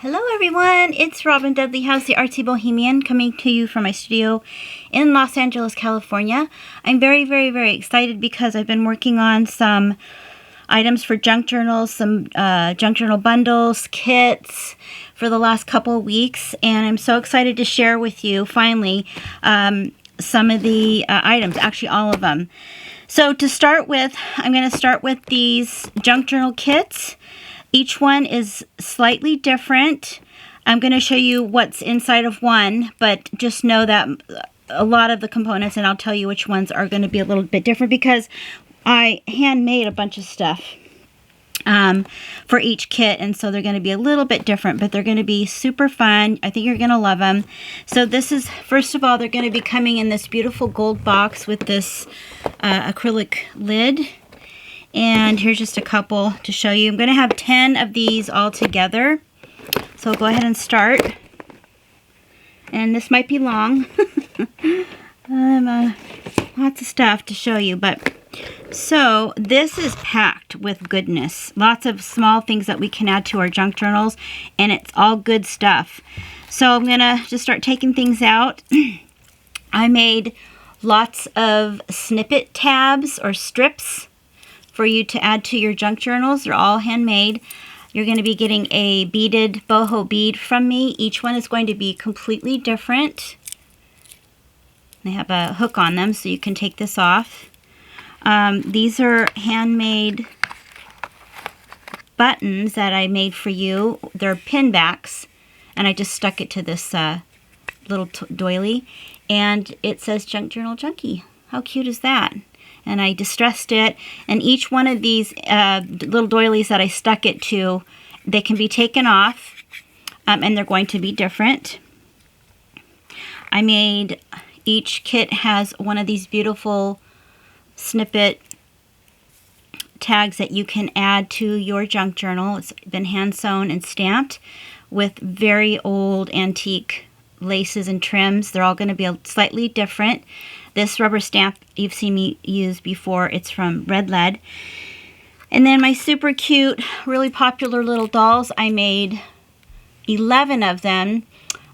Hello everyone, it's Robin Dudley House, the Artsy Bohemian, coming to you from my studio in Los Angeles, California. I'm very excited because I've been working on some items for junk journals, some junk journal bundles, kits for the last couple of weeks, and I'm so excited to share with you finally some of the items, actually all of them. So to start with, I'm going to start with these junk journal kits. Each one is slightly different. I'm going to show you what's inside of one, but just know that a lot of the components, and I'll tell you which ones are going to be a little bit different because I handmade a bunch of stuff for each kit, and so they're going to be a little bit different, but they're going to be super fun. I think you're going to love them. So this is, first of all, they're going to be coming in this beautiful gold box with this acrylic lid. And here's just a couple to show you. I'm going to have 10 of these all together. So I'll go ahead and start. And this might be long. Lots of stuff to show you. But so this is packed with goodness. Lots of small things that we can add to our junk journals. And it's all good stuff. So I'm going to just start taking things out. I made lots of snippet tabs or strips for you to add to your junk journals. They're all handmade. You're going to be getting a beaded boho bead from me. Each one is going to be completely different. They have a hook on them so you can take this off. These are handmade buttons that I made for you. They're pin backs, and I just stuck it to this little doily, and it says Junk Journal Junkie. How cute is that? And I distressed it, and each one of these little doilies that I stuck it to, they can be taken off, and they're going to be different. I made, each kit has one of these beautiful snippet tags that you can add to your junk journal. It's been hand sewn and stamped with very old antique laces and trims. They're all going to be slightly different. This rubber stamp you've seen me use before, it's from Red Lead. And then my super cute, really popular little dolls, I made 11 of them.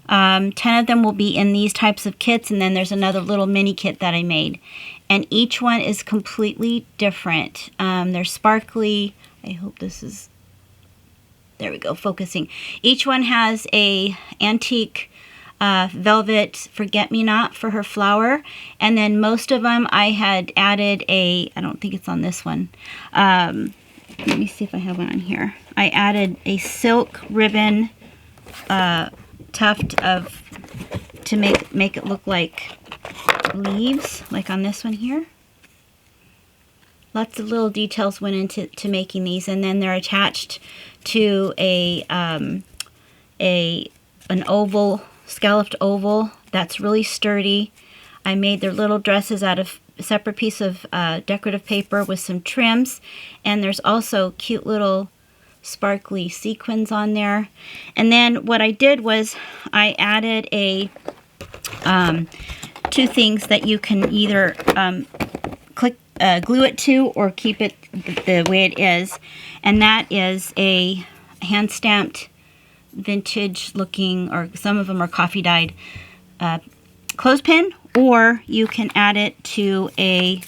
10 of them will be in these types of kits, and then there's another little mini kit that I made. And each one is completely different. They're sparkly. I hope this is, there we go, focusing. Each one has a antique velvet forget-me-not for her flower, and then most of them I had added I don't think it's on this one. Let me see if I have one on here. I added a silk ribbon tuft to make it look like leaves, like on this one here. Lots of little details went into making these, and then they're attached to an oval, scalloped oval that's really sturdy. I made their little dresses out of a separate piece of decorative paper with some trims, and there's also cute little sparkly sequins on there. And then what I did was I added two things that you can either glue it to or keep it the way it is, and that is a hand-stamped vintage looking, or some of them are coffee dyed, clothespin, or you can add it to a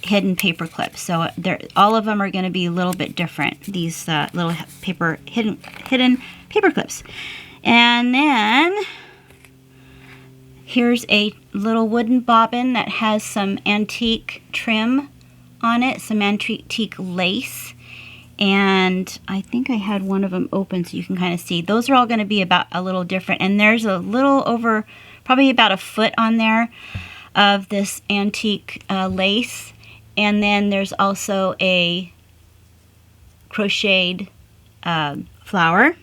hidden paper clip. So all of them are going to be a little bit different, these little hidden paper clips. And then here's a little wooden bobbin that has some antique trim on it, some antique lace. And I think I had one of them open so you can kind of see. Those are all going to be about a little different. And there's a little over, probably about a foot on there of this antique lace. And then there's also a crocheted flower.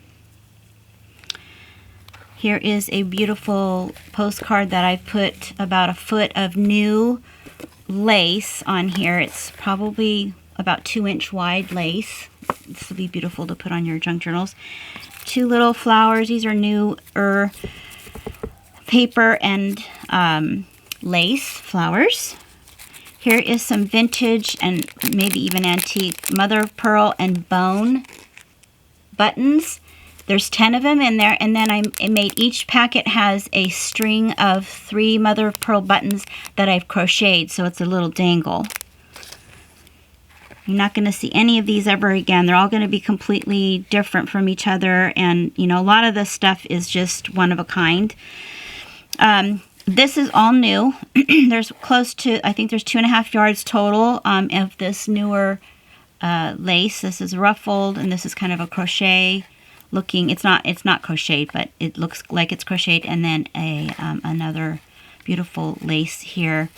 Here is a beautiful postcard that I put about a foot of new lace on here. It's probably about 2-inch wide lace. This will be beautiful to put on your junk journals. Two little flowers. These are newer paper and lace flowers. Here is some vintage and maybe even antique mother of pearl and bone buttons. There's 10 of them in there, and then I made each packet has a string of 3 mother of pearl buttons that I've crocheted, so it's a little dangle. You're not going to see any of these ever again. They're all going to be completely different from each other, and you know, a lot of this stuff is just one of a kind. This is all new. There's close to, I think there's 2.5 yards total of this newer lace. This is ruffled, and this is kind of a crochet looking. It's not crocheted, but it looks like it's crocheted. And then another beautiful lace here,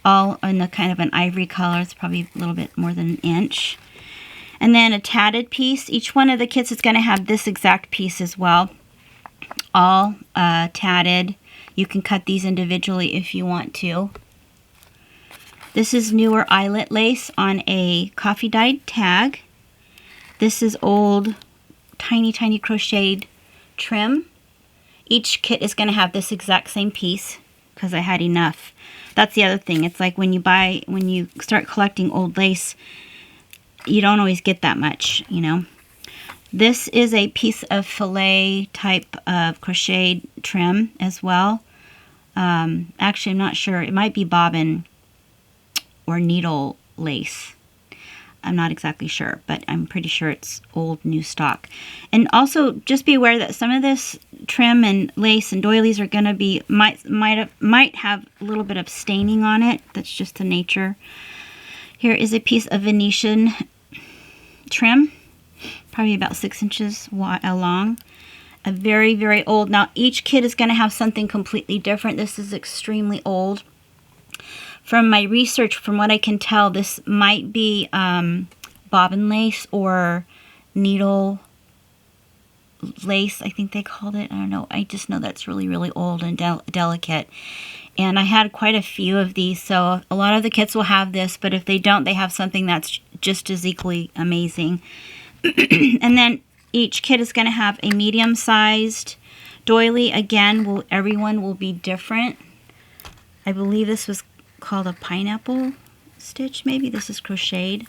all in a kind of an ivory color. It's probably a little bit more than an inch. And then a tatted piece. Each one of the kits is going to have this exact piece as well, all tatted. You can cut these individually if you want to. This is newer eyelet lace on a coffee dyed tag. This is old tiny crocheted trim. Each kit is going to have this exact same piece because I had enough. That's the other thing. It's like when you start collecting old lace, you don't always get that much, you know. This is a piece of filet type of crocheted trim as well. Actually, I'm not sure. It might be bobbin or needle lace. I'm not exactly sure, but I'm pretty sure it's old new stock. And also, just be aware that some of this trim and lace and doilies are going to be might have a little bit of staining on it. That's just the nature. Here is a piece of Venetian trim, probably about 6 inches long. A very old. Now each kit is going to have something completely different. This is extremely old. From my research, from what I can tell, this might be bobbin lace or needle lace, I think they called it. I don't know. I just know that's really old and delicate. And I had quite a few of these, so a lot of the kits will have this, but if they don't, they have something that's just as equally amazing. And then each kit is going to have a medium-sized doily. Again, everyone will be different. I believe this was called a pineapple stitch, maybe. This is crocheted.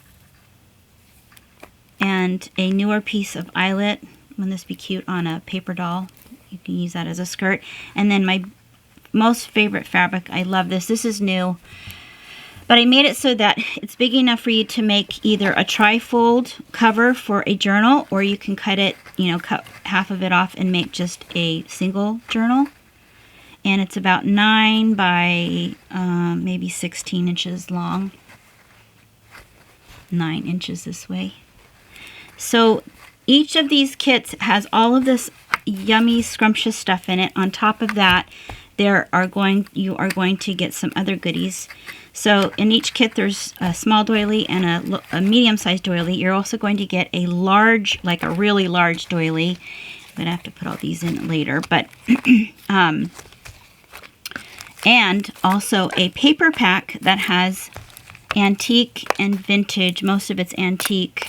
And a newer piece of eyelet. Wouldn't this be cute on a paper doll? You can use that as a skirt. And then my most favorite fabric, I love this. This is new. But I made it so that it's big enough for you to make either a tri-fold cover for a journal, or you can cut it, you know, cut half of it off and make just a single journal. And it's about 9 by maybe 16 inches long. 9 inches this way. So each of these kits has all of this yummy, scrumptious stuff in it. On top of that, you are going to get some other goodies. So in each kit, there's a small doily and a medium-sized doily. You're also going to get a large, like a really large doily. I'm going to have to put all these in later. But and also a paper pack that has antique and vintage, most of it's antique,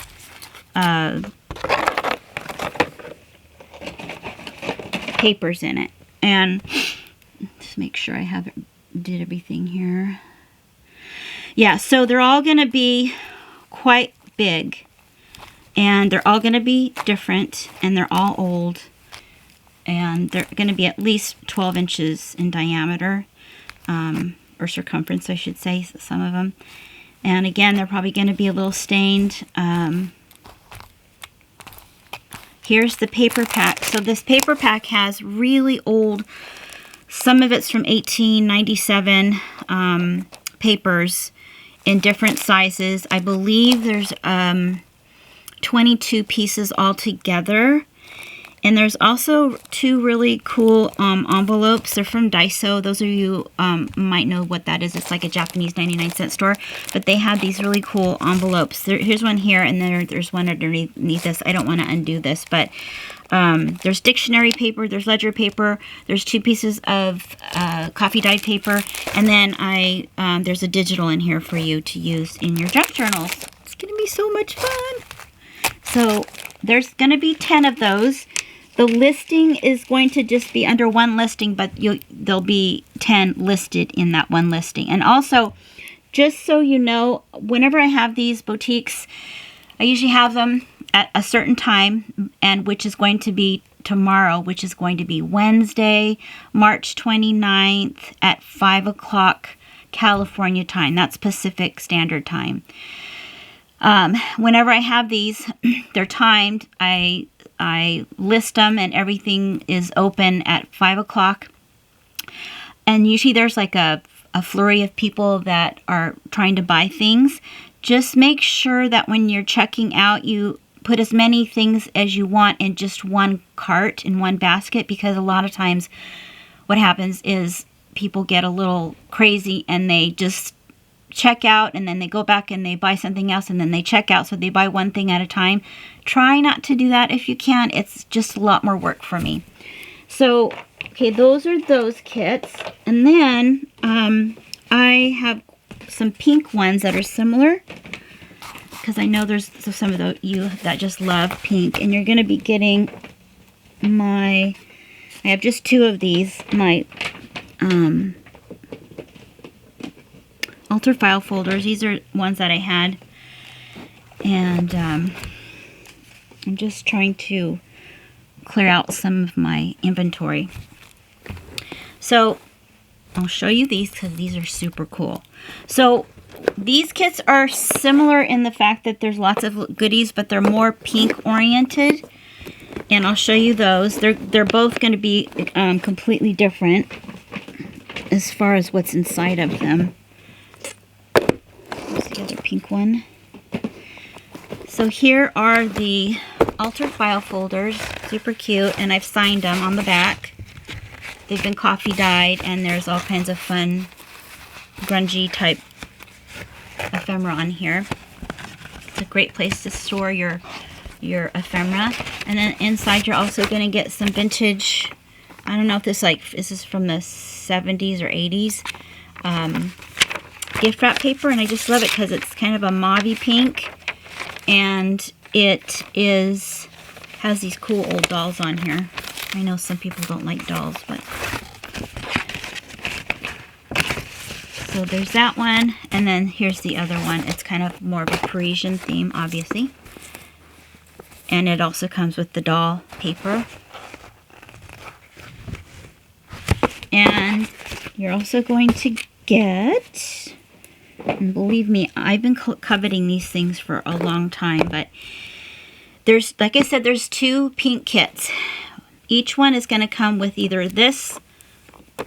papers in it. And just make sure I did everything here. Yeah, so they're all going to be quite big, and they're all going to be different, and they're all old, and they're going to be at least 12 inches in diameter, or circumference, I should say, some of them. And again, they're probably going to be a little stained. Here's the paper pack. So this paper pack has really old, some of it's from 1897 papers in different sizes. I believe there's 22 pieces altogether. And there's also 2 really cool envelopes. They're from Daiso. Those of you might know what that is. It's like a Japanese 99-cent store. But they have these really cool envelopes. Here's one here, and there's one underneath this. I don't want to undo this, but there's dictionary paper, there's ledger paper, there's 2 pieces of coffee dyed paper, and then there's a digital in here for you to use in your junk journals. It's going to be so much fun. So there's going to be 10 of those. The listing is going to just be under one listing, but there'll be 10 listed in that one listing. And also, just so you know, whenever I have these boutiques, I usually have them at a certain time, and which is going to be tomorrow, which is going to be Wednesday, March 29th at 5 o'clock California time. That's Pacific Standard Time. Whenever I have these, they're timed. I list them and everything is open at 5 o'clock. And usually there's like a flurry of people that are trying to buy things. Just make sure that when you're checking out, you put as many things as you want in just one cart, in one basket, because a lot of times what happens is people get a little crazy and they just check out and then they go back and they buy something else and then they check out, so they buy one thing at a time. Try not to do that if you can. It's just a lot more work for me. So, okay, those are those kits. And then I have some pink ones that are similar, because I know there's some of you that just love pink, and you're going to be getting I have just 2 of these, my altar file folders. These are ones that I had, and I'm just trying to clear out some of my inventory. So I'll show you these because these are super cool. So these kits are similar in the fact that there's lots of goodies, but they're more pink oriented. And I'll show you those. They're both going to be completely different as far as what's inside of them. Here's the other pink one. So here are the altar file folders. Super cute. And I've signed them on the back. They've been coffee dyed, and there's all kinds of fun grungy type ephemera on here. It's a great place to store your ephemera. And then inside you're also going to get some vintage, I don't know if this is from the 70s or 80s, gift wrap paper. And I just love it because it's kind of a mauvey pink, and it has these cool old dolls on here. I know some people don't like dolls, but so there's that one, and then here's the other one. It's kind of more of a Parisian theme, obviously. And it also comes with the doll paper. And you're also going to get, and believe me, I've been coveting these things for a long time, but there's, like I said, there's 2 pink kits. Each one is going to come with either this,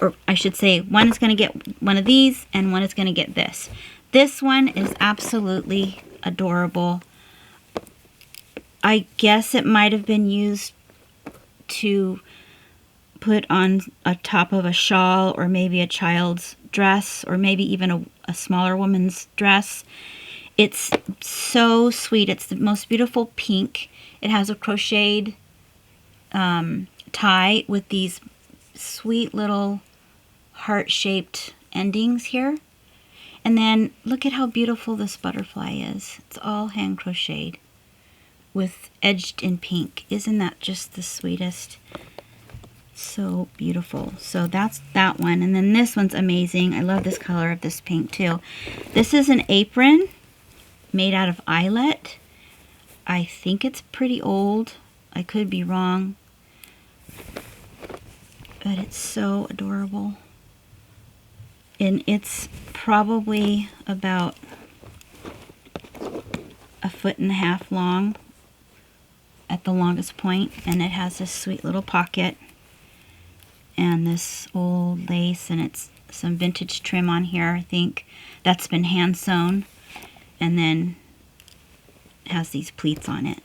or I should say, one is going to get one of these, and one is going to get this. This one is absolutely adorable. I guess it might have been used to put on a top of a shawl, or maybe a child's dress, or maybe even a smaller woman's dress. It's so sweet. It's the most beautiful pink. It has a crocheted tie with these sweet little heart-shaped endings here. And then look at how beautiful this butterfly is. It's all hand crocheted with edged in pink. Isn't that just the sweetest? So beautiful. So that's that one. And then this one's amazing. I love this color of this pink too. This is an apron made out of eyelet. I think it's pretty old. I could be wrong. But it's so adorable. And it's probably about 1.5 feet long at the longest point. And it has this sweet little pocket and this old lace, and it's some vintage trim on here, I think. That's been hand sewn. And then it has these pleats on it.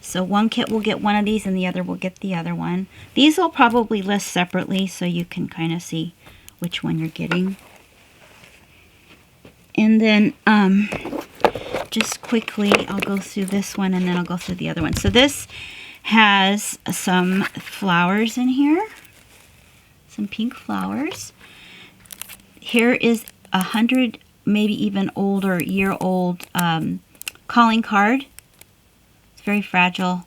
So one kit will get one of these and the other will get the other one. These will probably list separately so you can kind of see which one you're getting. And then just quickly, I'll go through this one and then I'll go through the other one. So this has some flowers in here. Some pink flowers. Here is 100, maybe even older, year-old calling card. It's very fragile.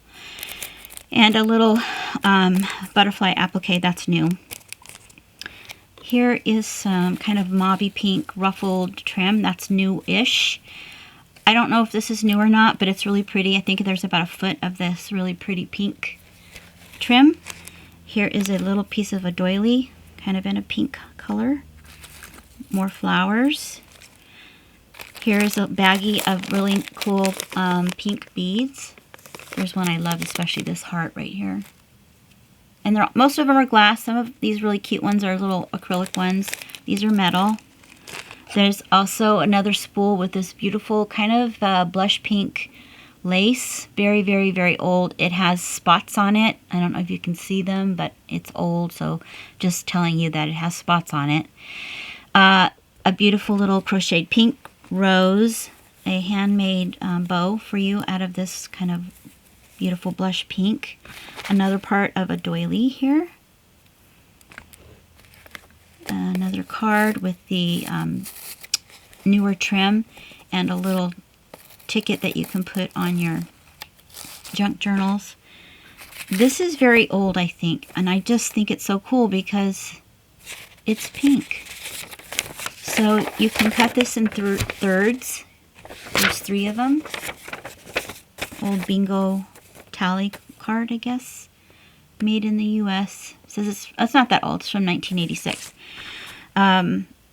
And a little butterfly applique, that's new. Here is some kind of mauvey pink ruffled trim, that's new-ish. I don't know if this is new or not, but it's really pretty. I think there's about 1 foot of this really pretty pink trim. Here is a little piece of a doily, kind of in a pink color. More flowers. Here is a baggie of really cool pink beads. There's one I love, especially this heart right here. And most of them are glass. Some of these really cute ones are little acrylic ones. These are metal. There's also another spool with this beautiful kind of blush pink lace. Very, very, very old. It has spots on it. I don't know if you can see them, but it's old, so just telling you that it has spots on it. A beautiful little crocheted pink rose. A handmade bow for you out of this kind of beautiful blush pink. Another part of a doily here. Another card with the newer trim and a little ticket that you can put on your junk journals. This is very old, I think, and I just think it's so cool because it's pink. So you can cut this in thirds. There's 3 of them. Old bingo tally card, I guess. Made in the U.S. It says it's not that old. It's from 1986.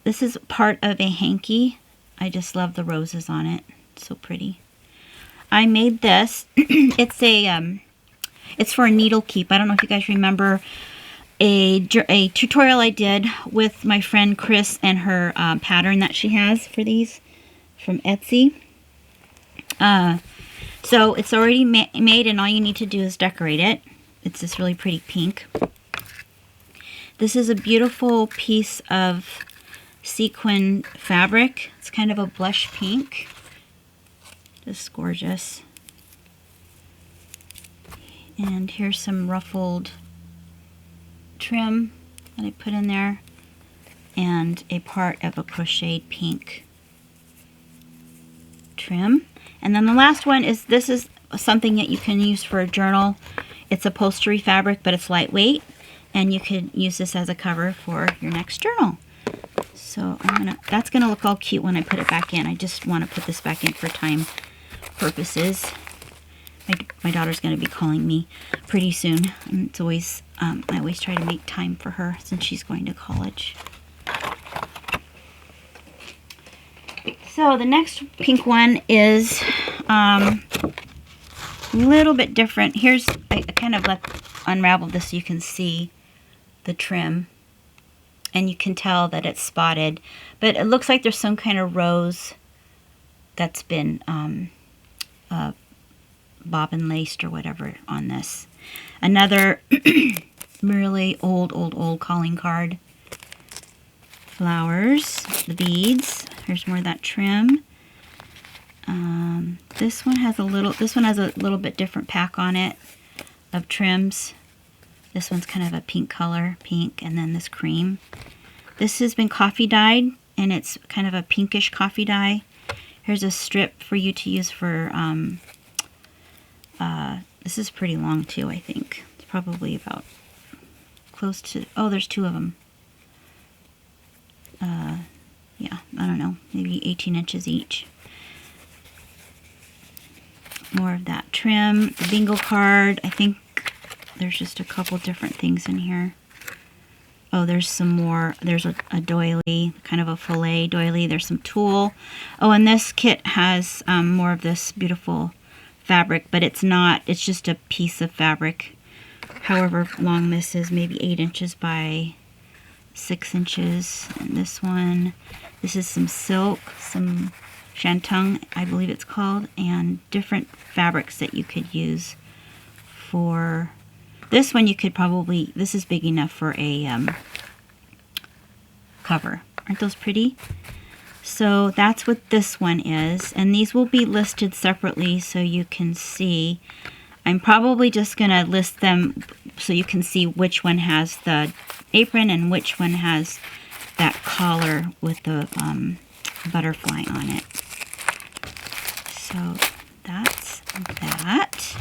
This is part of a hanky. I just love the roses on it. It's so pretty. I made this. It's for a needle keep. I don't know if you guys remember a tutorial I did with my friend Chris and her pattern that she has for these from Etsy. So it's already made, and all you need to do is decorate it. It's this really pretty pink. This is a beautiful piece of sequin fabric. It's kind of a blush pink. Just gorgeous. And here's some ruffled trim that I put in there, and a part of a crocheted pink trim. And then the last one is, this is something that you can use for a journal. It's upholstery fabric, but it's lightweight, and you could use this as a cover for your next journal. So that's gonna look all cute when I put it back in. I just want to put this back in for time purposes. My daughter's gonna be calling me pretty soon, and it's always I always try to make time for her since she's going to college. So the next pink one is a little bit different. I kind of unraveled this so you can see the trim, and you can tell that it's spotted, but it looks like there's some kind of rose that's been bobbin laced or whatever on this. Another really old calling card. Flowers, the beads. Here's more of that trim. This one has a little bit different pack on it of trims. This one's kind of a pink color, pink, and then this cream. This has been coffee dyed, and it's kind of a pinkish coffee dye. Here's a strip for you to use for, this is pretty long too, I think. It's probably about close to, oh, there's 2 of them. Yeah, I don't know, maybe 18 inches each. More of that trim. The bingo card, I think there's just a couple different things in here. Oh, there's some more. There's a doily, kind of a fillet doily. There's some tulle. Oh, and this kit has more of this beautiful fabric, but it's not, it's just a piece of fabric. However long this is, maybe 8 inches by 6 inches. And this one, this is some silk, some shantung, I believe it's called, and different fabrics that you could use for this one. You could probably, this is big enough for a cover. Aren't those pretty? So that's what this one is, and these will be listed separately so you can see. I'm probably just going to list them so you can see which one has the apron and which one has that collar with the butterfly on it. So that's that.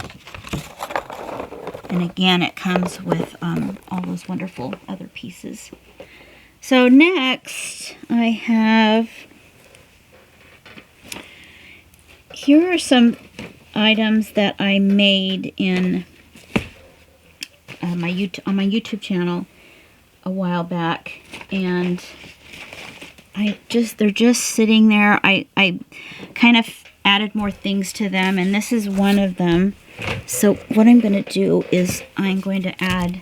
And again, it comes with all those wonderful other pieces. So next, I have, here are some items that I made in on my YouTube channel a while back, and they're just sitting there. I kind of added more things to them, and this is one of them. So what I'm going to do is I'm going to add,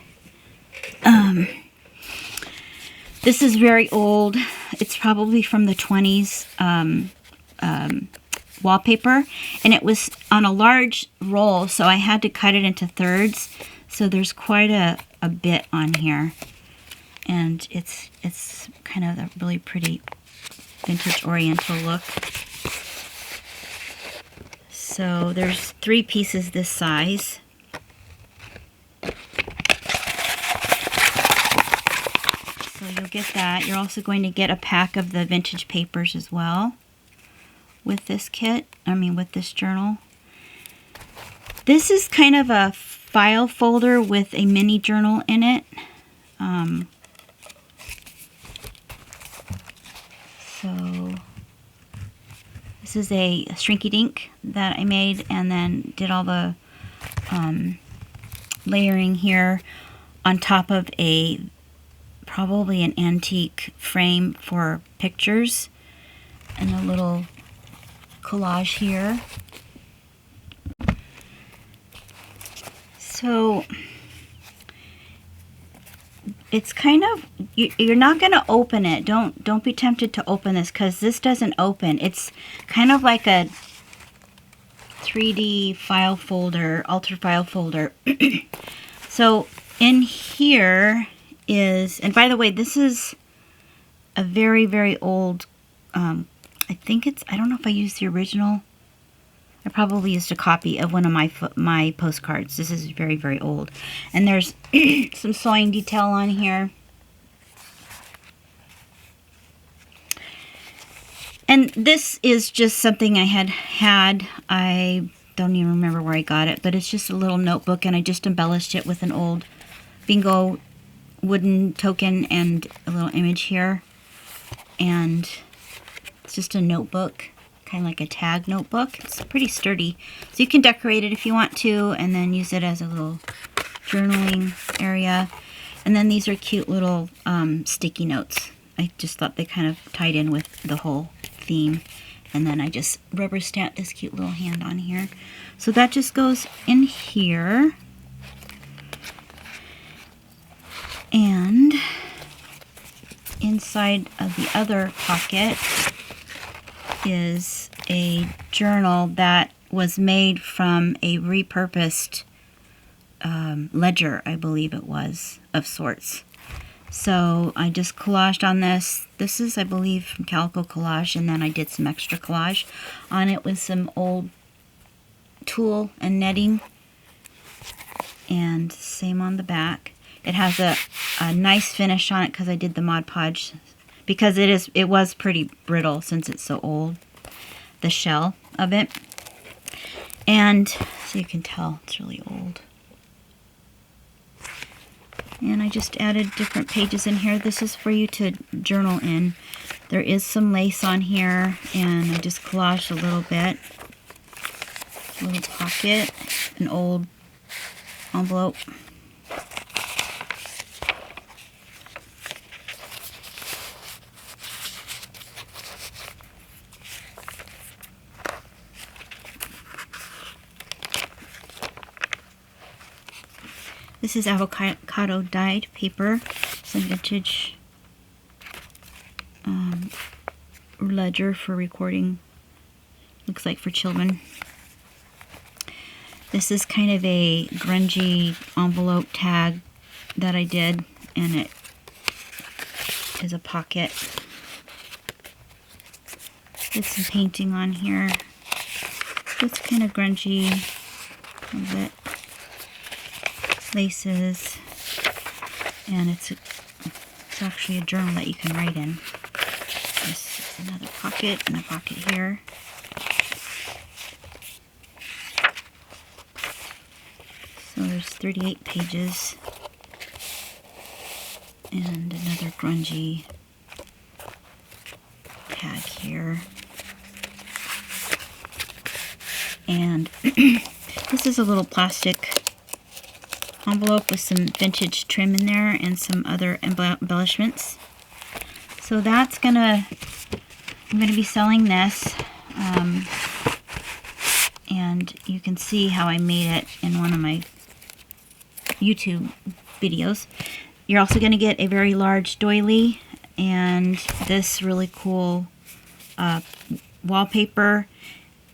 this is very old. It's probably from the 20s wallpaper, and it was on a large roll, so I had to cut it into thirds. So there's quite a bit on here, and it's kind of a really pretty vintage oriental look. So there's 3 pieces this size. So you'll get that. You're also going to get a pack of the vintage papers as well with this kit. With this journal. This is kind of a file folder with a mini journal in it. So this is a Shrinky Dink that I made, and then did all the layering here on top of probably an antique frame for pictures, and a little collage here. So it's kind of, you're not going to open it. Don't be tempted to open this, because this doesn't open. It's kind of like a 3D file folder, alter file folder. So in here is, and by the way, this is a very, very old, I don't know if I used the original. I probably used a copy of one of my postcards. This is very, very old. And there's some sewing detail on here. And this is just something I had. I don't even remember where I got it, but it's just a little notebook, and I just embellished it with an old bingo wooden token and a little image here. And it's just a notebook, kind of like a tag notebook. It's pretty sturdy. So you can decorate it if you want to, and then use it as a little journaling area. And then these are cute little sticky notes. I just thought they kind of tied in with the whole theme. And then I just rubber stamped this cute little hand on here. So that just goes in here. And inside of the other pocket is a journal that was made from a repurposed ledger, I believe it was, of sorts. So I just collaged on this. This is, I believe, from Calico Collage, and then I did some extra collage on it with some old tulle and netting. And same on the back. It has a nice finish on it because I did the Mod Podge, because it was pretty brittle since it's so old, the shell of it. And so you can tell it's really old. And I just added different pages in here. This is for you to journal in. There is some lace on here, and I just collaged a little bit. A little pocket, an old envelope. This is avocado dyed paper, some vintage ledger for recording, looks like for children. This is kind of a grungy envelope tag that I did, and it is a pocket. There's some painting on here. It's kind of grungy, a little bit. Laces, and it's actually a journal that you can write in. This is another pocket, and a pocket here. So there's 38 pages, and another grungy tag here. And this is a little plastic envelope with some vintage trim in there and some other embellishments. So that's I'm gonna be selling this. And you can see how I made it in one of my YouTube videos. You're also going to get a very large doily and this really cool wallpaper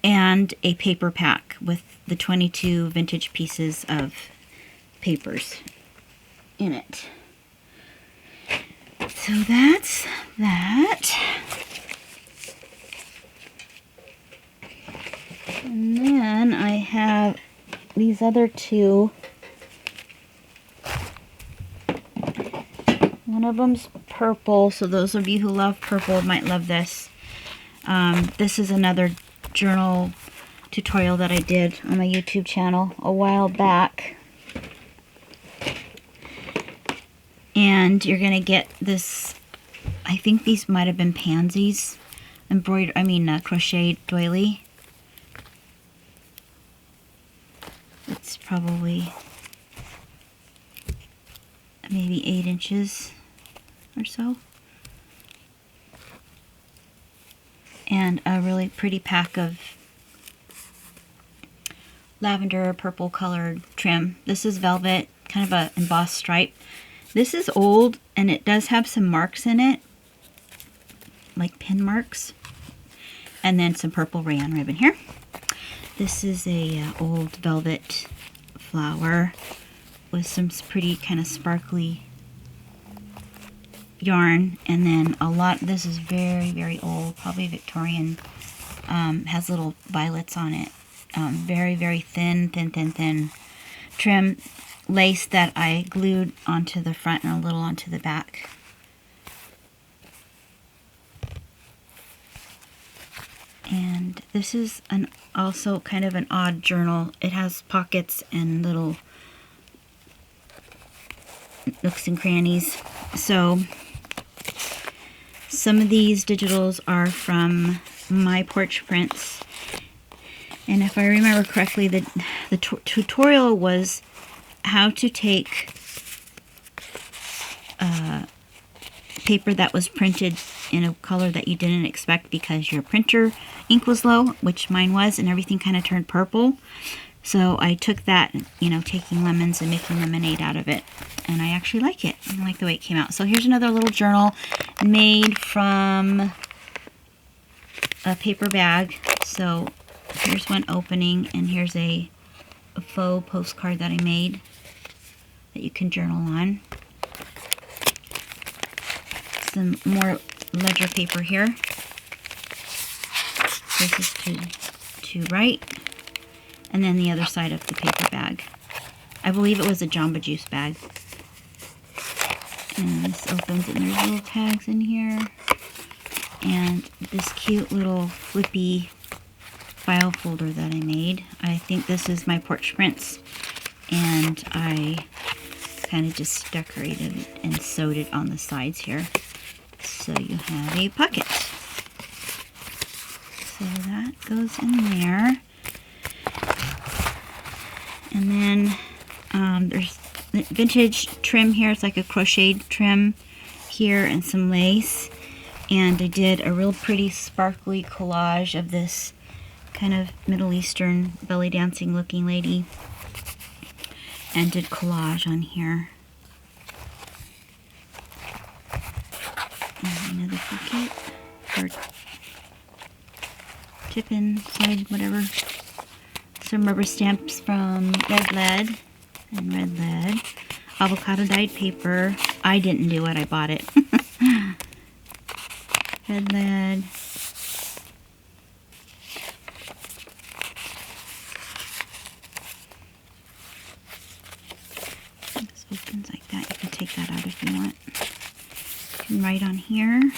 and a paper pack with the 22 vintage pieces of papers in it. So that's that. And then I have these other two. One of them's purple, so those of you who love purple might love this. This is another journal tutorial that I did on my YouTube channel a while back. And you're going to get this, I think these might have been pansies, crocheted doily. It's probably maybe 8 inches or so. And a really pretty pack of lavender purple colored trim. This is velvet, kind of a embossed stripe. This is old and it does have some marks in it, like pin marks. And then some purple rayon ribbon here. This is a old velvet flower with some pretty kind of sparkly yarn, and then this is very, very old, probably Victorian, has little violets on it. Very, very thin trim lace that I glued onto the front and a little onto the back. And this is also kind of an odd journal. It has pockets and little nooks and crannies. So some of these digitals are from my porch prints. And if I remember correctly, the tutorial was how to take paper that was printed in a color that you didn't expect because your printer ink was low, which mine was, and everything kind of turned purple. So I took that, taking lemons and making lemonade out of it, and I actually like it. I like the way it came out. So here's another little journal made from a paper bag. So here's one opening, and here's a faux postcard that I made that you can journal on. Some more ledger paper here. This is to write. And then the other side of the paper bag. I believe it was a Jamba Juice bag. And this opens and there's little tags in here. And this cute little flippy file folder that I made. I think this is my porch prints. And I kind of just decorated and sewed it on the sides here. So you have a pocket. So that goes in there. And then there's vintage trim here. It's like a crocheted trim here and some lace. And I did a real pretty sparkly collage of this kind of Middle Eastern belly dancing looking lady. And did collage on here. And another pocket for tip inside, whatever. Some rubber stamps from Red Lead and Red Lead. Avocado dyed paper. I didn't do it, I bought it. Red Lead. This opens like that. You can take that out if you want. You can write on here.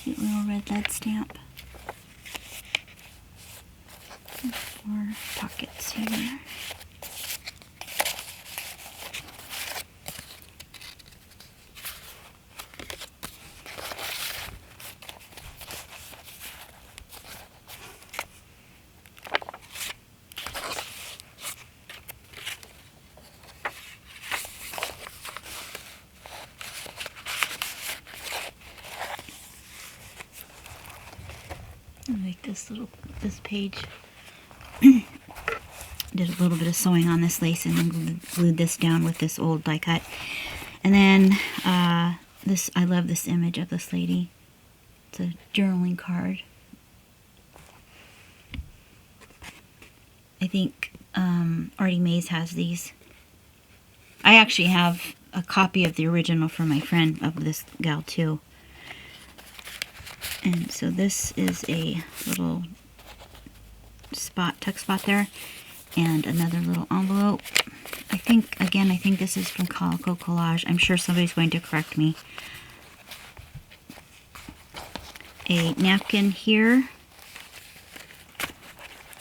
Cute little Red Lead stamp. And 4 pockets here. like this page. Did a little bit of sewing on this lace and then glued this down with this old die cut. And then I love this image of this lady. It's a journaling card. I think Artie Mays has these. I actually have a copy of the original from my friend of this gal too. And so this is a little tuck spot there, and another little envelope. I think this is from Calico Collage. I'm sure somebody's going to correct me. A napkin here,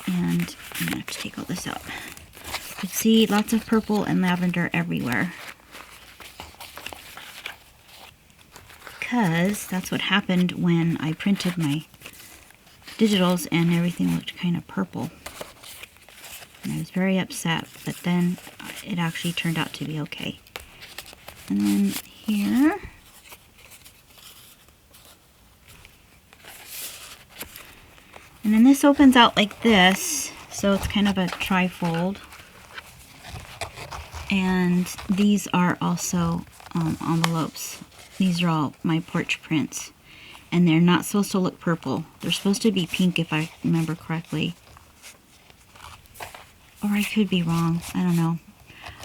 and I'm gonna have to take all this out. You can see lots of purple and lavender everywhere, because that's what happened when I printed my digitals and everything looked kind of purple. And I was very upset, but then it actually turned out to be okay. And then here, and then this opens out like this, so it's kind of a trifold. And these are also envelopes. These are all my porch prints. And they're not supposed to look purple. They're supposed to be pink if I remember correctly. Or I could be wrong. I don't know.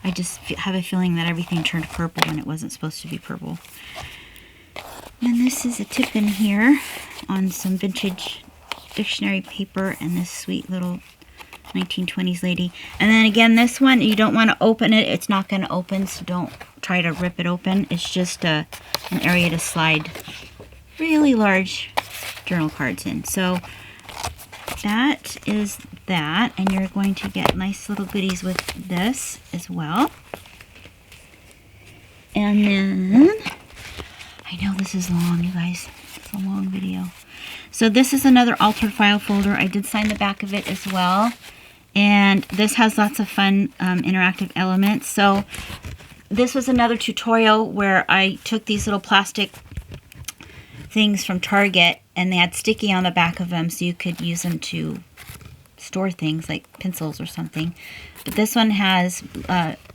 I just have a feeling that everything turned purple when it wasn't supposed to be purple. And this is a tip in here on some vintage dictionary paper and this sweet little 1920s lady. And then again, this one, you don't want to open it. It's not going to open, so don't try to rip it open. It's just an area to slide really large journal cards in. So that is that, and you're going to get nice little goodies with this as well. And then, I know this is long, you guys. It's a long video. So this is another altered file folder. I did sign the back of it as well. And this has lots of fun interactive elements. So this was another tutorial where I took these little plastic things from Target, and they had sticky on the back of them, so you could use them to store things like pencils or something. But this one has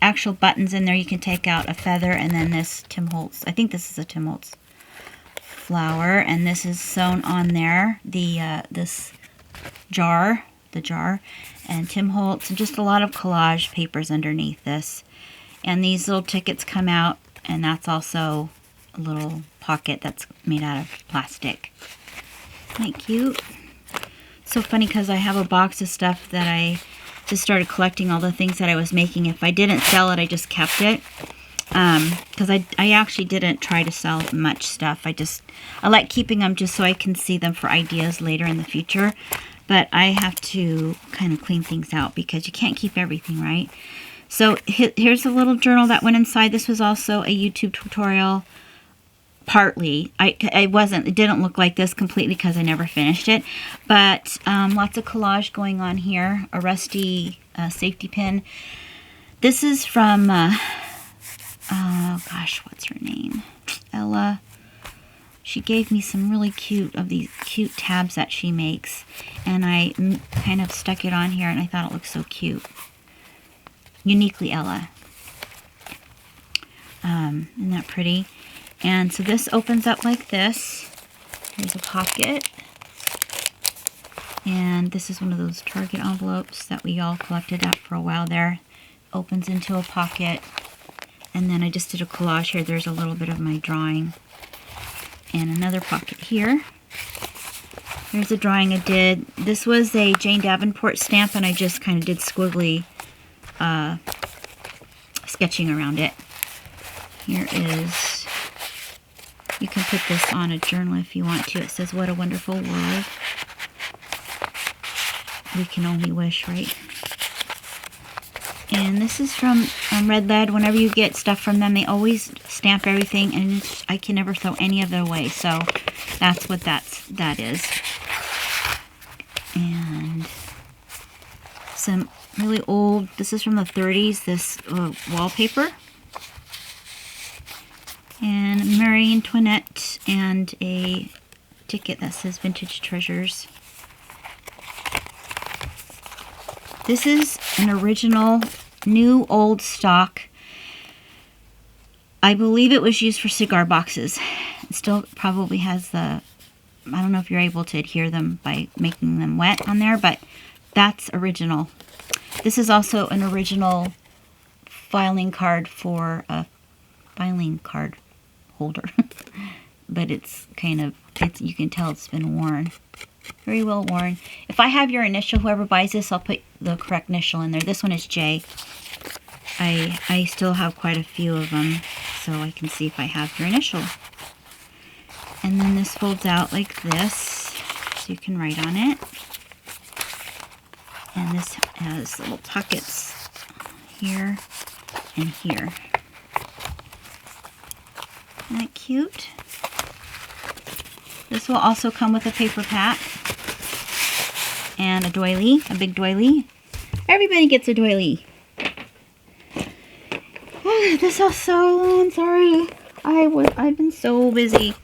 actual buttons in there. You can take out a feather, and then this Tim Holtz. I think this is a Tim Holtz flower, and this is sewn on there. This jar, and Tim Holtz, and just a lot of collage papers underneath this. And these little tickets come out, and that's also a little pocket that's made out of plastic. Isn't that cute? So funny because I have a box of stuff that I just started collecting, all the things that I was making. If I didn't sell it, I just kept it. Because I actually didn't try to sell much stuff. I like keeping them just so I can see them for ideas later in the future. But I have to kind of clean things out because you can't keep everything, right? So here's a little journal that went inside. This was also a YouTube tutorial. Partly. It didn't look like this completely because I never finished it. But lots of collage going on here. A rusty safety pin. This is from, oh gosh, what's her name? Ella. She gave me some really cute tabs that she makes. And I kind of stuck it on here and I thought it looked so cute. Uniquely Ella. Isn't that pretty? And so this opens up like this. Here's a pocket. And this is one of those Target envelopes that we all collected up for a while there. Opens into a pocket. And then I just did a collage here. There's a little bit of my drawing. And another pocket here. Here's a drawing I did. This was a Jane Davenport stamp, and I just kind of did squiggly sketching around it. Here is, you can put this on a journal if you want to. It says, "What a wonderful world. We can only wish," right? And this is from Red Lead. Whenever you get stuff from them, they always stamp everything, and I can never throw any of it away. So that's what that is. And some really old, this is from the 30s, this wallpaper. And Marie Antoinette, and a ticket that says Vintage Treasures. This is an original, new, old stock. I believe it was used for cigar boxes. It still probably has the, I don't know if you're able to adhere them by making them wet on there, but that's original. This is also an original filing card for a filing card holder. But it's kind of, you can tell it's been worn. Very well worn. If I have your initial, whoever buys this, I'll put the correct initial in there. This one is J. I still have quite a few of them, so I can see if I have your initial. And then this folds out like this, so you can write on it. And this has little pockets here and here. Isn't that cute? This will also come with a paper pack and a doily, a big doily. Everybody gets a doily. Oh, this is so, I'm sorry. I've been so busy.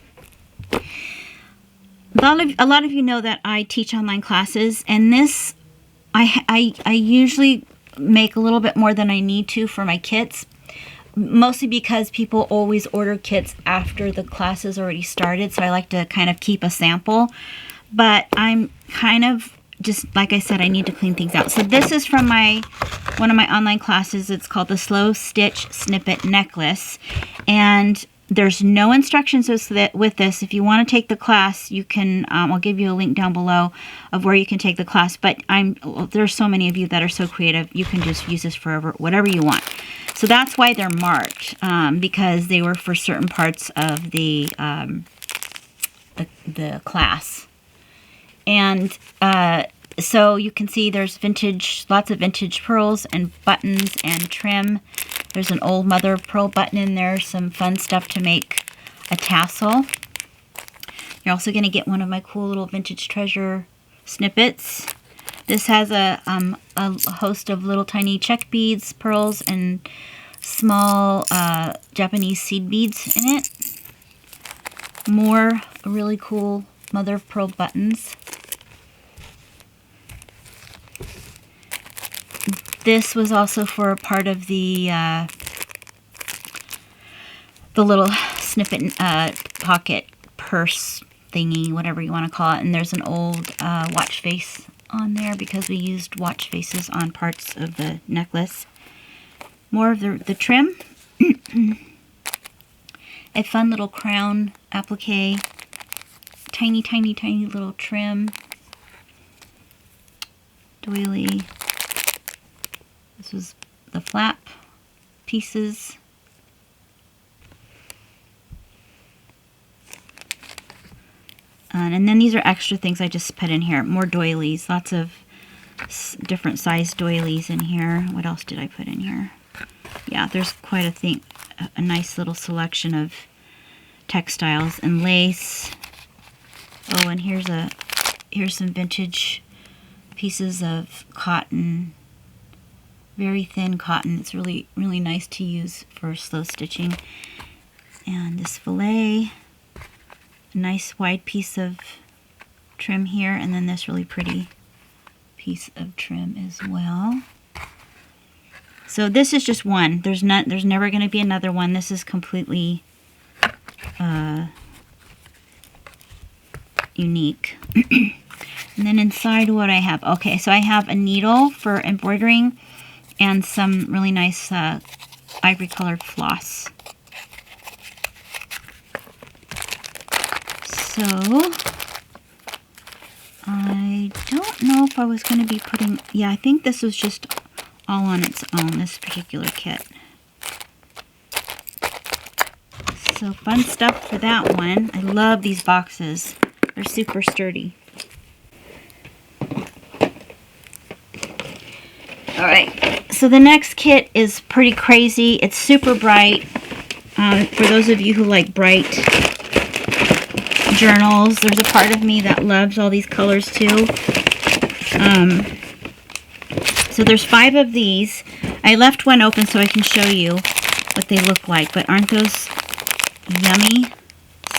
A lot of you know that I teach online classes, and this I usually make a little bit more than I need to for my kits. Mostly because people always order kits after the class has already started, so I like to kind of keep a sample. But I'm kind of, just like I said, I need to clean things out. So this is from one of my online classes. It's called the Slow Stitch Snippet Necklace. And there's no instructions with this. If you want to take the class, you can, I'll give you a link down below of where you can take the class. But there's so many of you that are so creative, you can just use this for whatever you want. So that's why they're marked, because they were for certain parts of the class. And so you can see there's lots of vintage pearls and buttons and trim. There's an old mother of pearl button in there, some fun stuff to make a tassel. You're also going to get one of my cool little vintage treasure snippets. This has a host of little tiny check beads, pearls, and small Japanese seed beads in it. More really cool mother of pearl buttons. This was also for a part of the little snippet pocket purse thingy, whatever you want to call it. And there's an old watch face on there because we used watch faces on parts of the necklace. More of the trim. A fun little crown applique. Tiny, tiny, tiny little trim. Doily. This was the flap pieces. And then these are extra things I just put in here. More doilies. Lots of different size doilies in here. What else did I put in here? Yeah, there's quite a nice little selection of textiles and lace. Oh, and here's some vintage pieces of cotton. Very thin cotton. It's really, really nice to use for slow stitching. And this fillet. A nice wide piece of trim here, and then this really pretty piece of trim as well. So this is just one. There's never going to be another one. This is completely unique. And then inside what I have. Okay, so I have a needle for embroidering and some really nice ivory colored floss. So I don't know if I was going to be putting, yeah, I think this was just all on its own, this particular kit. So fun stuff for that one. I love these boxes. They're super sturdy. Alright, so the next kit is pretty crazy. It's super bright. For those of you who like bright journals, there's a part of me that loves all these colors too. So there's 5 of these. I left one open so I can show you what they look like, but aren't those yummy?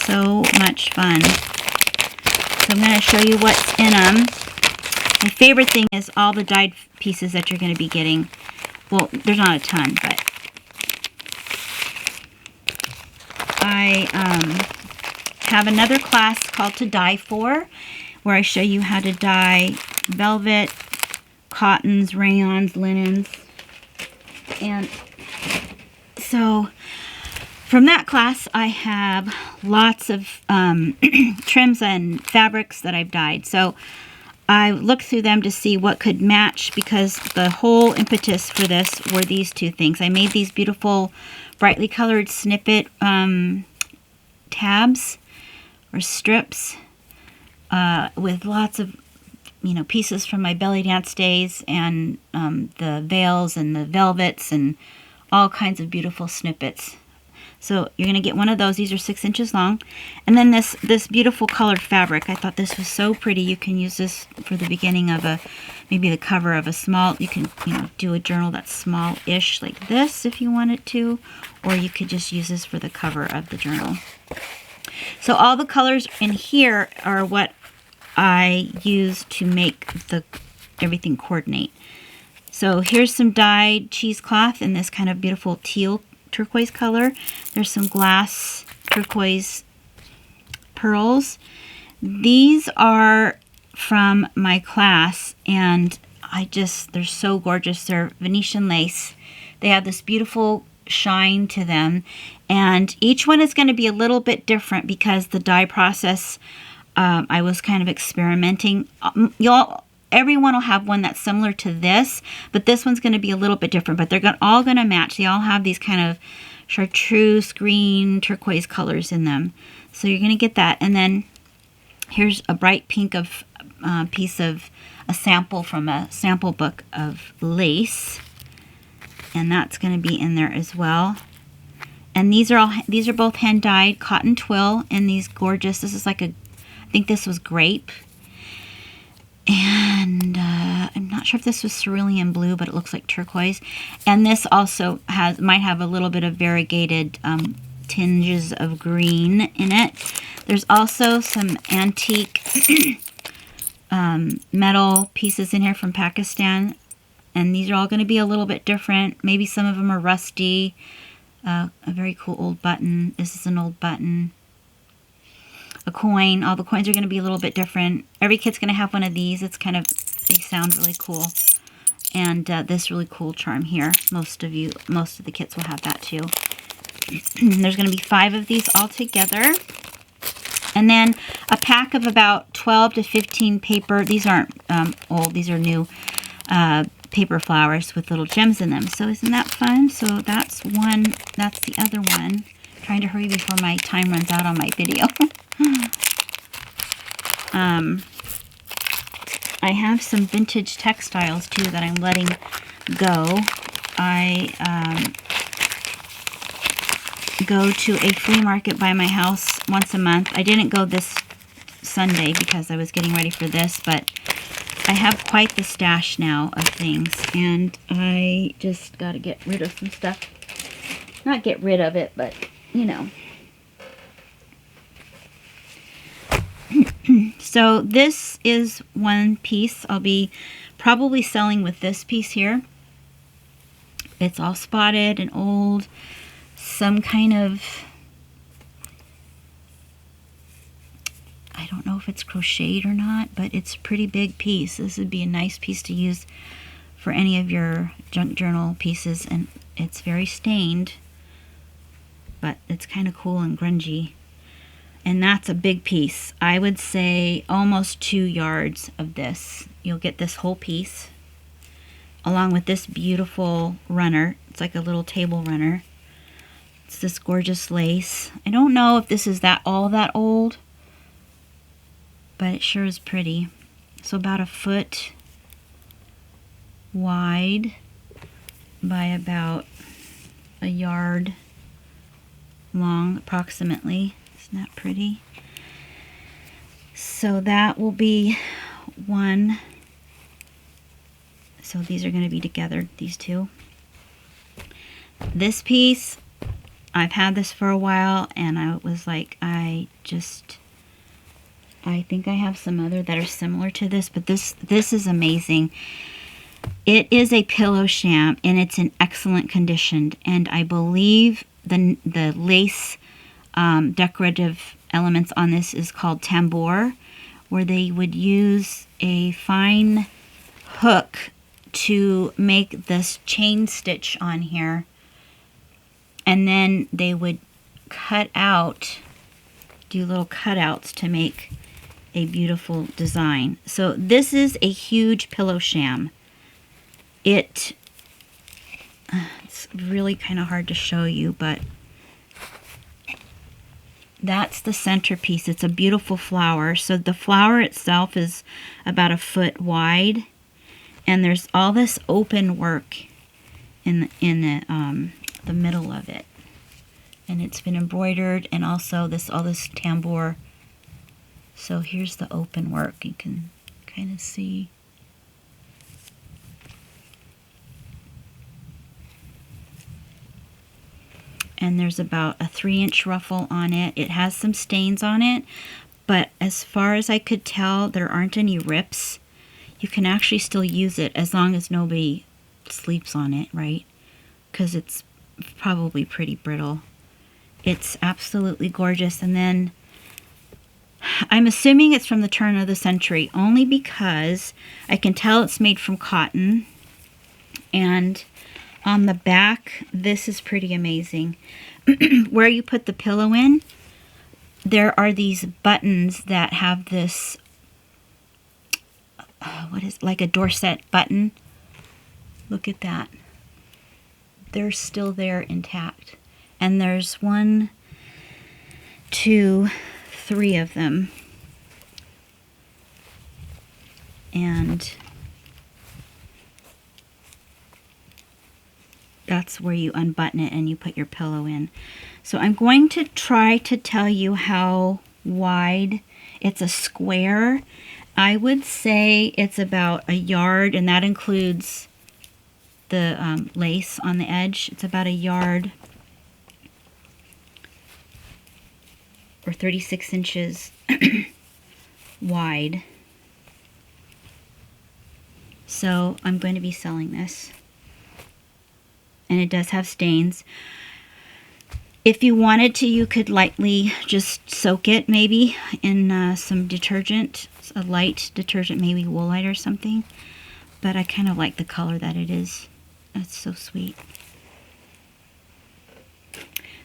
So much fun. So I'm going to show you what's in them. I My favorite thing is all the dyed pieces that you're going to be getting. Well, there's not a ton, but I have another class called To Dye For, where I show you how to dye velvet, cottons, rayons, linens. And so from that class, I have lots of trims and fabrics that I've dyed. So I looked through them to see what could match, because the whole impetus for this were these two things. I made these beautiful brightly colored snippet tabs or strips with lots of pieces from my belly dance days, and the veils and the velvets and all kinds of beautiful snippets. So you're going to get one of those. These are 6 inches long. And then this beautiful colored fabric. I thought this was so pretty. You can use this for the beginning of maybe the cover of a small, you can do a journal that's small-ish like this if you wanted to, or you could just use this for the cover of the journal. So all the colors in here are what I use to make everything coordinate. So here's some dyed cheesecloth in this kind of beautiful teal turquoise color. There's some glass turquoise pearls. These are from my class, and they're so gorgeous. They're Venetian lace. They have this beautiful shine to them, and each one is going to be a little bit different because the dye process, I was kind of experimenting. Everyone will have one that's similar to this, but this one's going to be a little bit different, but they're all going to match. They all have these kind of chartreuse, green, turquoise colors in them. So you're going to get that. And then here's a bright pink piece of a sample from a sample book of lace, and that's going to be in there as well. And these are both hand dyed cotton twill in these gorgeous. This is like I think this was grape. And I'm not sure if this was cerulean blue, but it looks like turquoise. And this also might have a little bit of variegated tinges of green in it. There's also some antique metal pieces in here from Pakistan. And these are all going to be a little bit different. Maybe some of them are rusty. A very cool old button. This is an old button. A coin. All the coins are going to be a little bit different. Every kid's going to have one of these. They sound really cool. And this really cool charm here. Most of the kits will have that too. There's going to be 5 of these all together. And then a pack of about 12 to 15 paper. These aren't old. These are new paper flowers with little gems in them. So isn't that fun? So that's one. That's the other one. I'm trying to hurry before my time runs out on my video. I have some vintage textiles too that I'm letting go. I go to a flea market by my house once a month. I didn't go this Sunday because I was getting ready for this, but I have quite the stash now of things, and I just got to get rid of some stuff. Not get rid of it, but So this is one piece I'll be probably selling with this piece here. It's all spotted and old. Some kind of, I don't know if it's crocheted or not, but it's a pretty big piece. This would be a nice piece to use for any of your junk journal pieces, and it's very stained, but it's kind of cool and grungy. And that's a big piece. I would say almost 2 yards of this. You'll get this whole piece along with this beautiful runner. It's like a little table runner. It's this gorgeous lace. I don't know if this is all that old, but it sure is pretty. So about 1 foot wide by about 1 yard long approximately. Isn't that pretty? So that will be one. So these are going to be together, these two. This piece, I've had this for a while, and I was like, I just I think I have some other that are similar to this, but this is amazing. It is a pillow sham, and it's in excellent condition. And I believe the lace decorative elements on this is called tambour, where they would use a fine hook to make this chain stitch on here, and then they would cut out, do little cutouts to make a beautiful design. So this is a huge pillow sham. It's really kind of hard to show you, but that's the centerpiece. It's a beautiful flower. So the flower itself is about 1 foot wide, and there's all this open work in the middle of it, and it's been embroidered, and also all this tambour. So here's the open work. You can kind of see. And there's about a 3-inch ruffle on it. It has some stains on it, but as far as I could tell, there aren't any rips. You can actually still use it as long as nobody sleeps on it, right? Because it's probably pretty brittle. It's absolutely gorgeous. And then I'm assuming it's from the turn of the century, only because I can tell it's made from cotton. And on the back, this is pretty amazing. Where you put the pillow in, there are these buttons that have this, like a Dorset button. Look at that. They're still there intact. And there's 1, 2, 3 of them. And that's where you unbutton it and you put your pillow in. So I'm going to try to tell you how wide. It's a square. I would say it's about 1 yard, and that includes the lace on the edge. It's about 1 yard or 36 inches wide. So I'm going to be selling this. And it does have stains. If you wanted to, you could lightly just soak it maybe in some detergent, a light detergent, maybe Woolite or something. But I kind of like the color that it is. It's so sweet.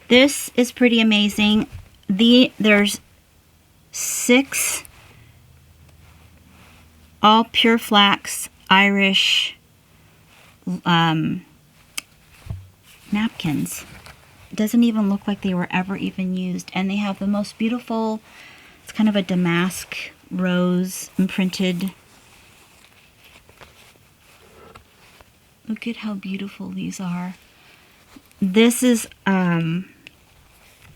This is pretty amazing. There's 6 all pure flax Irish napkins. It doesn't even look like they were ever even used, and they have the most beautiful, it's kind of a damask rose imprinted. Look at how beautiful these are. This is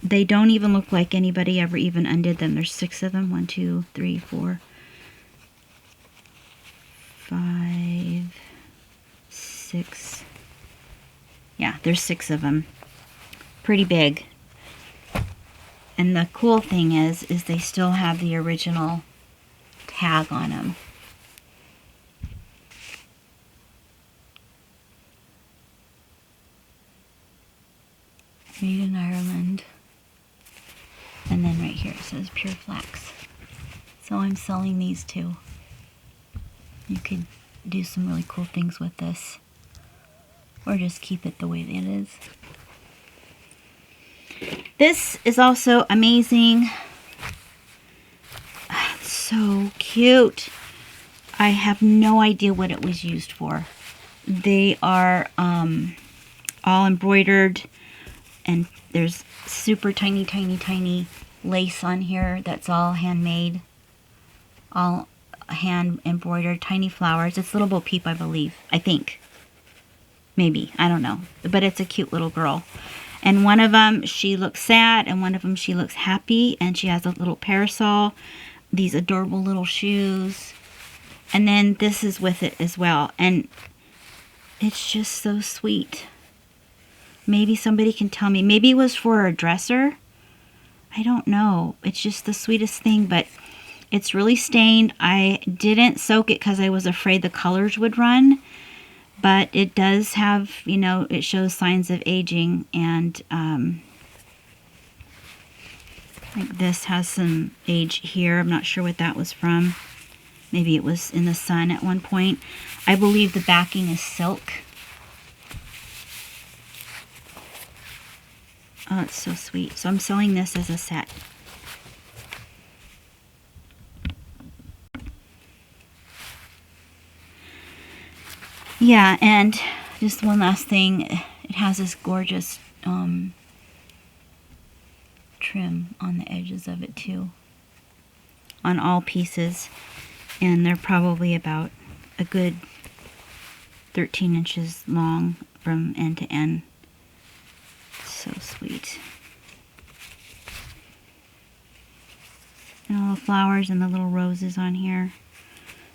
they don't even look like anybody ever even undid them. There's 6 of them. 1, 2, 3, 4, 5, 6. Yeah, there's 6 of them. Pretty big. And the cool thing is they still have the original tag on them. Made in Ireland. And then right here it says pure flax. So I'm selling these too. You could do some really cool things with this, or just keep it the way it is. This is also amazing. It's so cute. I have no idea what it was used for. They are all embroidered, and there's super tiny, tiny, tiny lace on here that's all handmade. All hand embroidered, tiny flowers. It's Little Bo Peep, I believe. I think. Maybe. I don't know. But it's a cute little girl. And one of them, she looks sad, and one of them, she looks happy, and she has a little parasol, these adorable little shoes. And then this is with it as well. And it's just so sweet. Maybe somebody can tell me. Maybe it was for a dresser. I don't know. It's just the sweetest thing. But It's really stained. I didn't soak it because I was afraid the colors would run. But it does have, you know, it shows signs of aging. And like this has some age here. I'm not sure what that was from. Maybe it was in the sun at one point. I believe the backing is silk. Oh, it's so sweet. So I'm selling this as a set. Yeah, and just one last thing. It has this gorgeous trim on the edges of it too. On all pieces. And they're probably about a good 13 inches long from end to end. So sweet. And all the flowers and the little roses on here.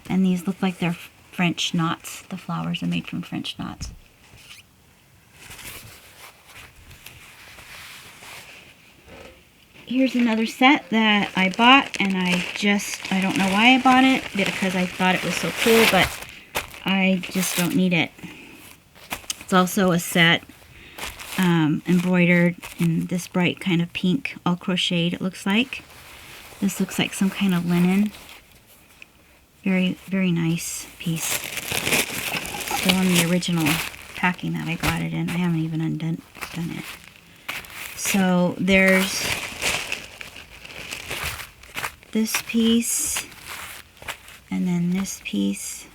And these look like they're French knots. The flowers are made from French knots. Here's another set that I bought, and I don't know why I bought it, because I thought it was so cool, but I just don't need it. It's also a set embroidered in this bright kind of pink, all crocheted it looks like. This looks like some kind of linen. Very, very nice piece. Still in the original packing that I got it in. I haven't even done it. So there's this piece, and then this piece.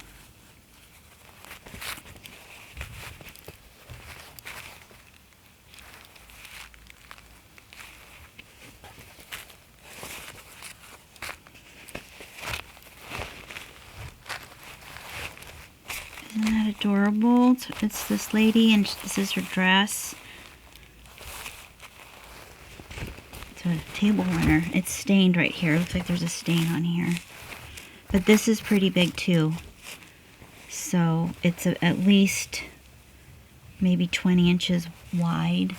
Isn't that adorable? It's this lady, and this is her dress. It's a table runner. It's stained right here. It looks like there's a stain on here. But this is pretty big too. So it's at least maybe 20 inches wide.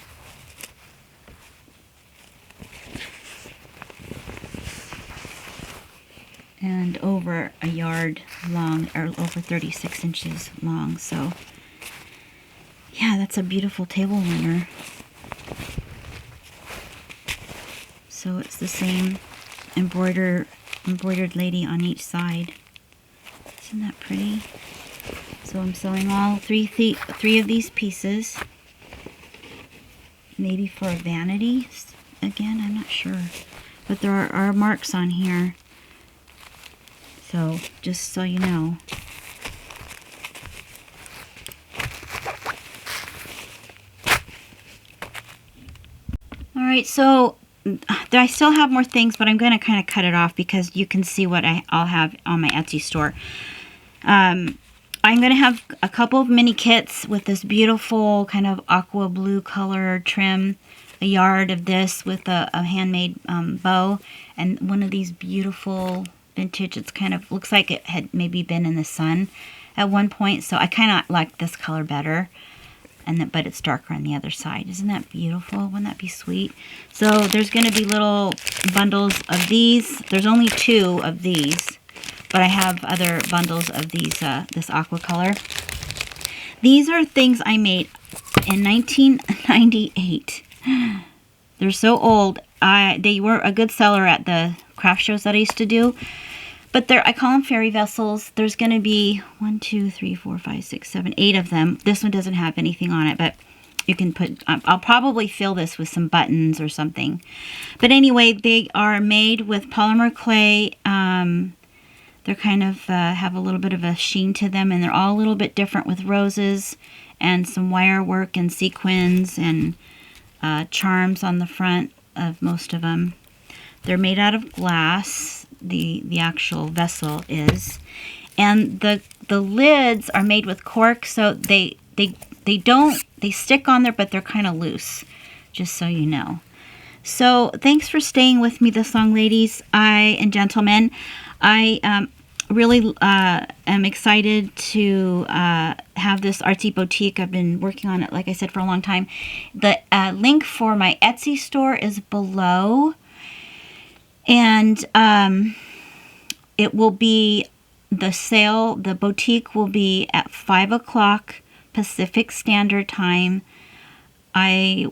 And over a yard long, or over 36 inches long. So yeah, that's a beautiful table runner. So it's the same embroidered lady on each side. Isn't that pretty? So I'm selling all three of these pieces. Maybe for a vanity. Again, I'm not sure. But there are marks on here. So, just so you know. Alright, so I still have more things, but I'm going to kind of cut it off because you can see what I'll have on my Etsy store. I'm going to have a couple of mini kits with this beautiful kind of aqua blue color trim. A yard of this with a handmade bow. And one of these beautiful vintage. It's kind of looks like it had maybe been in the sun at one point, so I kind of like this color better, but it's darker on the other side. Isn't that beautiful? Wouldn't that be sweet? So there's going to be little bundles of these. There's only 2 of these, but I have other bundles of these this aqua color. These are things I made in 1998. They're so old. They were a good seller at the craft shows that I used to do. But I call them fairy vessels. There's going to be 1, 2, 3, 4, 5, 6, 7, 8 of them. This one doesn't have anything on it, but you can put, I'll probably fill this with some buttons or something. But anyway, they are made with polymer clay. They're kind of have a little bit of a sheen to them, and they're all a little bit different with roses and some wire work and sequins and charms on the front of most of them. They're made out of glass. The actual vessel is, and the lids are made with cork, so they stick on there, but they're kind of loose, just so you know. So thanks for staying with me this long, ladies and gentlemen. I really am excited to have this Artsy Boutique. I've been working on it, like I said, for a long time. The link for my Etsy store is below. And it will be, the boutique will be at 5 o'clock Pacific Standard Time. If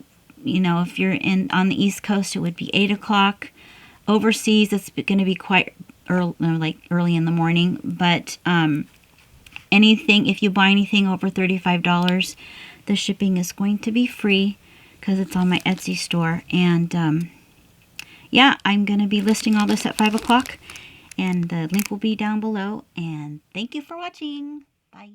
you're on the East Coast, it would be 8 o'clock. Overseas, it's going to be quite early in the morning. But if you buy anything over $35, the shipping is going to be free because it's on my Etsy store. And yeah, I'm going to be listing all this at 5 o'clock. And the link will be down below. And thank you for watching. Bye.